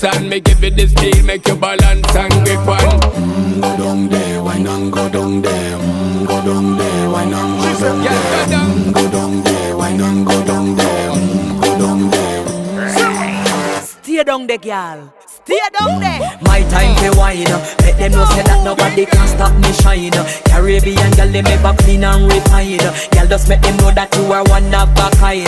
dance and me give it this feel, make you balance and grip on. Go down there, why not go down there? Go down there, why not go down there? Go down there, why not go down there? Go down there. Stay down there, girl. Stay down there. My time to wine. Let them know say that nobody can stop me shine. Caribbean girl, they make back clean and refine. Girl, just make them know that you are one of a kind.